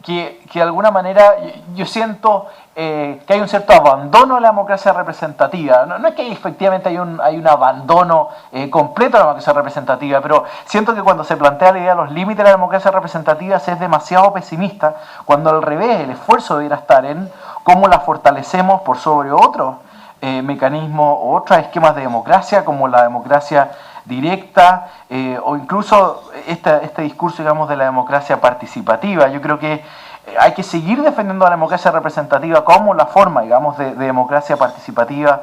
que de alguna manera yo siento que hay un cierto abandono de la democracia representativa. No es que efectivamente hay un abandono completo de la democracia representativa, pero siento que cuando se plantea la idea de los límites de la democracia representativa se es demasiado pesimista, cuando al revés el esfuerzo debería estar en cómo la fortalecemos por sobre otros mecanismos o otros esquemas de democracia, como la democracia directa o incluso este discurso, digamos, de la democracia participativa. Yo creo que hay que seguir defendiendo la democracia representativa como la forma, digamos, de democracia participativa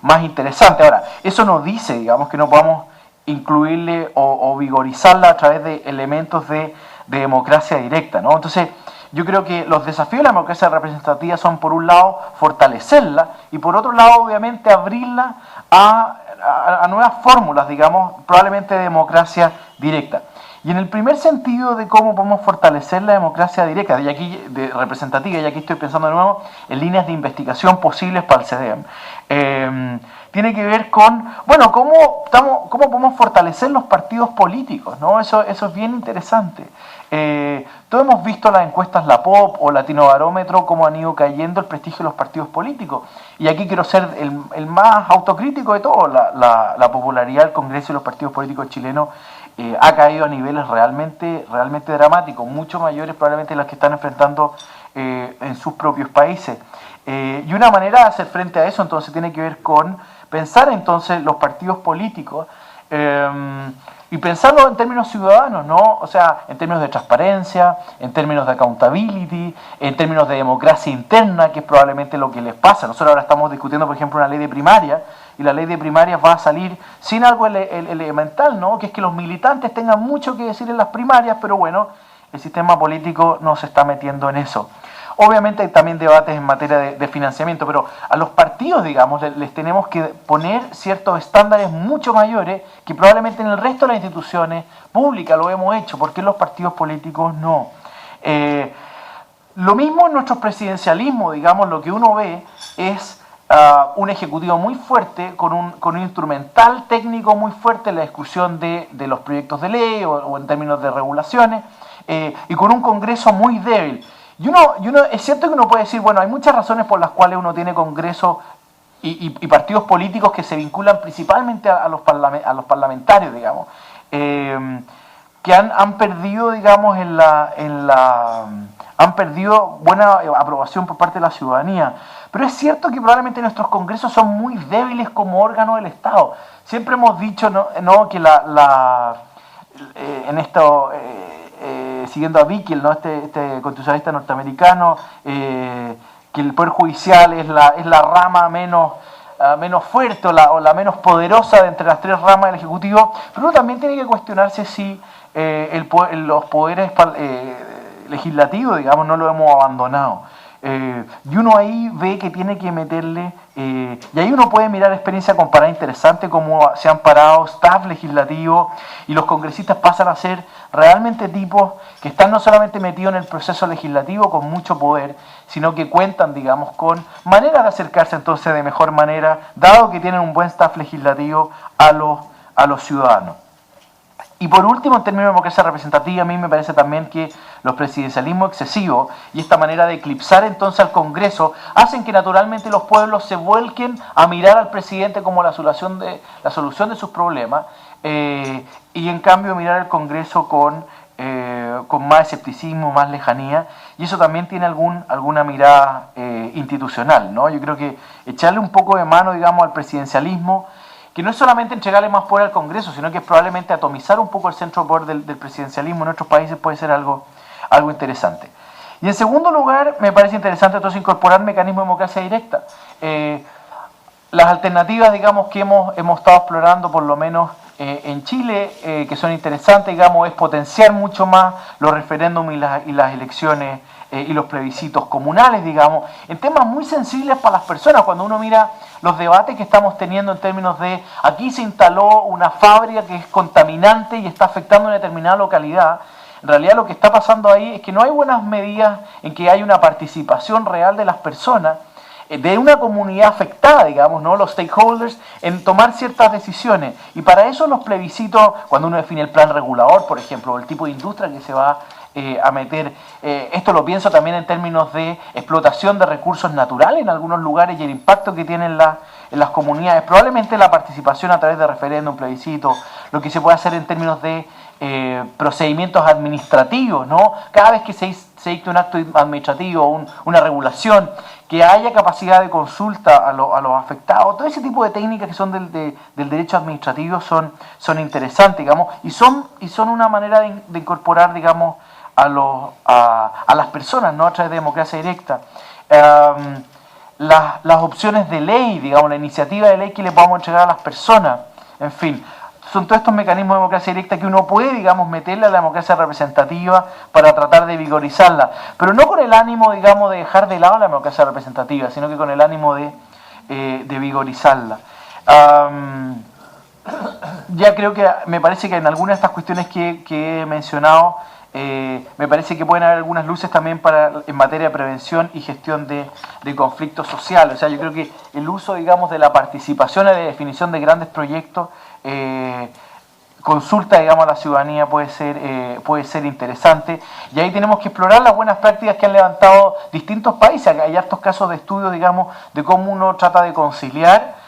más interesante. Ahora, eso no dice, digamos, que no podamos incluirle o vigorizarla a través de elementos de democracia directa, ¿no? Entonces, yo creo que los desafíos de la democracia representativa son, por un lado, fortalecerla y, por otro lado, obviamente, abrirla a nuevas fórmulas, digamos, probablemente de democracia directa. Y en el primer sentido de cómo podemos fortalecer la democracia directa, y aquí de representativa, y aquí estoy pensando de nuevo en líneas de investigación posibles para el CEDEM, tiene que ver con, bueno, cómo podemos fortalecer los partidos políticos, ¿no? Eso es bien interesante. Todos hemos visto las encuestas La Pop o Latinobarómetro, cómo han ido cayendo el prestigio de los partidos políticos. Y aquí quiero ser el más autocrítico de todo. La popularidad del Congreso y los partidos políticos chilenos ha caído a niveles realmente dramáticos, mucho mayores probablemente los que están enfrentando en sus propios países. Y una manera de hacer frente a eso entonces tiene que ver con pensar entonces los partidos políticos y pensarlo en términos ciudadanos, ¿no? O sea, en términos de transparencia, en términos de accountability, en términos de democracia interna, que es probablemente lo que les pasa. Nosotros ahora estamos discutiendo, por ejemplo, una ley de primaria, y la ley de primarias va a salir sin algo elemental, ¿no? Que es que los militantes tengan mucho que decir en las primarias, pero bueno, el sistema político no se está metiendo en eso. Obviamente hay también debates en materia de financiamiento, pero a los partidos, digamos, les tenemos que poner ciertos estándares mucho mayores que probablemente en el resto de las instituciones públicas lo hemos hecho. ¿Por qué los partidos políticos no? Lo mismo en nuestro presidencialismo, digamos, lo que uno ve es un ejecutivo muy fuerte, con un instrumental técnico muy fuerte en la discusión de los proyectos de ley o en términos de regulaciones, y con un Congreso muy débil. Y uno, es cierto que uno puede decir, bueno, hay muchas razones por las cuales uno tiene Congreso y partidos políticos que se vinculan principalmente a los parlamentarios, digamos, que han perdido, digamos, han perdido buena aprobación por parte de la ciudadanía. Pero es cierto que probablemente nuestros congresos son muy débiles como órgano del Estado. Siempre hemos dicho, ¿no? Que en esto... siguiendo a Bickel, ¿no? este constitucionalista norteamericano, que el Poder Judicial es la rama menos fuerte o la menos poderosa de entre las tres ramas del Ejecutivo, pero uno también tiene que cuestionarse si los poderes legislativos, digamos, no lo hemos abandonado. Y uno ahí ve que tiene que meterle, y ahí uno puede mirar experiencia comparada interesante, como se han parado staff legislativo y los congresistas pasan a ser realmente tipos que están no solamente metidos en el proceso legislativo con mucho poder, sino que cuentan, digamos, con maneras de acercarse entonces de mejor manera, dado que tienen un buen staff legislativo, a los ciudadanos. Y por último, en términos de democracia representativa, a mí me parece también que los presidencialismos excesivos y esta manera de eclipsar entonces al Congreso hacen que naturalmente los pueblos se vuelquen a mirar al presidente como la solución de sus problemas, y en cambio mirar al Congreso con más escepticismo, más lejanía, y eso también tiene alguna mirada institucional, ¿no? Yo creo que echarle un poco de mano, digamos, al presidencialismo, que no es solamente entregarle más poder al Congreso, sino que es probablemente atomizar un poco el centro de poder del presidencialismo en otros países, puede ser algo interesante. Y en segundo lugar, me parece interesante entonces incorporar mecanismos de democracia directa. Las alternativas, digamos, que hemos estado explorando, por lo menos en Chile, que son interesantes, digamos, es potenciar mucho más los referéndums y las elecciones y los plebiscitos comunales, digamos, en temas muy sensibles para las personas. Cuando uno mira los debates que estamos teniendo en términos de aquí se instaló una fábrica que es contaminante y está afectando una determinada localidad, en realidad lo que está pasando ahí es que no hay buenas medidas en que hay una participación real de las personas, de una comunidad afectada, digamos, ¿no? Los stakeholders, en tomar ciertas decisiones. Y para eso los plebiscitos, cuando uno define el plan regulador, por ejemplo, o el tipo de industria que se va a meter. Esto lo pienso también en términos de explotación de recursos naturales en algunos lugares y el impacto que tienen en las comunidades. Probablemente la participación a través de referéndum, plebiscito, lo que se puede hacer en términos de procedimientos administrativos, ¿no? Cada vez que se dicte un acto administrativo, una regulación, que haya capacidad de consulta a los afectados, todo ese tipo de técnicas que son del derecho administrativo son interesantes, digamos, y son una manera de incorporar, digamos, a las personas, ¿no? A través de democracia directa. Las opciones de ley, digamos, la iniciativa de ley que le podamos entregar a las personas, en fin, son todos estos mecanismos de democracia directa que uno puede, digamos, meterle a la democracia representativa para tratar de vigorizarla, pero no con el ánimo, digamos, de dejar de lado la democracia representativa, sino que con el ánimo de vigorizarla. Ya creo que me parece que en algunas de estas cuestiones que he mencionado, me parece que pueden haber algunas luces también en materia de prevención y gestión de conflictos sociales. O sea, yo creo que el uso, digamos, de la participación y la definición de grandes proyectos, consulta, digamos, a la ciudadanía puede ser interesante, y ahí tenemos que explorar las buenas prácticas que han levantado distintos países. Hay hartos casos de estudio, digamos, de cómo uno trata de conciliar.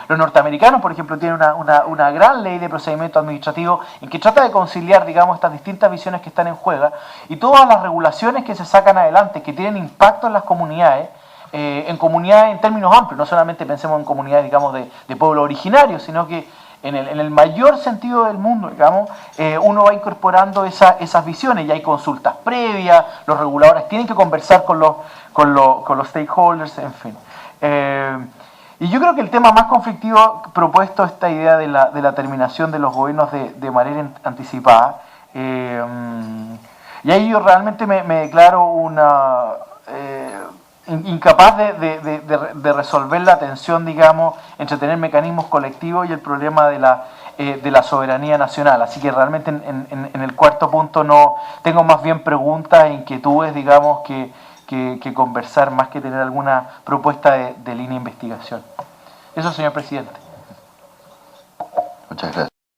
Los norteamericanos, por ejemplo, tienen una gran ley de procedimiento administrativo en que trata de conciliar, digamos, estas distintas visiones que están en juego, y todas las regulaciones que se sacan adelante, que tienen impacto en las comunidades, en términos amplios. No solamente pensemos en comunidades, digamos, de pueblos originarios, sino que en el mayor sentido del mundo, digamos, uno va incorporando esas visiones, y hay consultas previas, los reguladores tienen que conversar con los stakeholders, en fin. Y yo creo que el tema más conflictivo propuesto, esta idea de la terminación de los gobiernos de manera anticipada, y ahí yo realmente me declaro incapaz de resolver la tensión, digamos, entre tener mecanismos colectivos y el problema de la soberanía nacional. Así que realmente en el cuarto punto no tengo, más bien preguntas e inquietudes, digamos, que conversar, más que tener alguna propuesta de línea de investigación. Eso, señor presidente. Muchas gracias.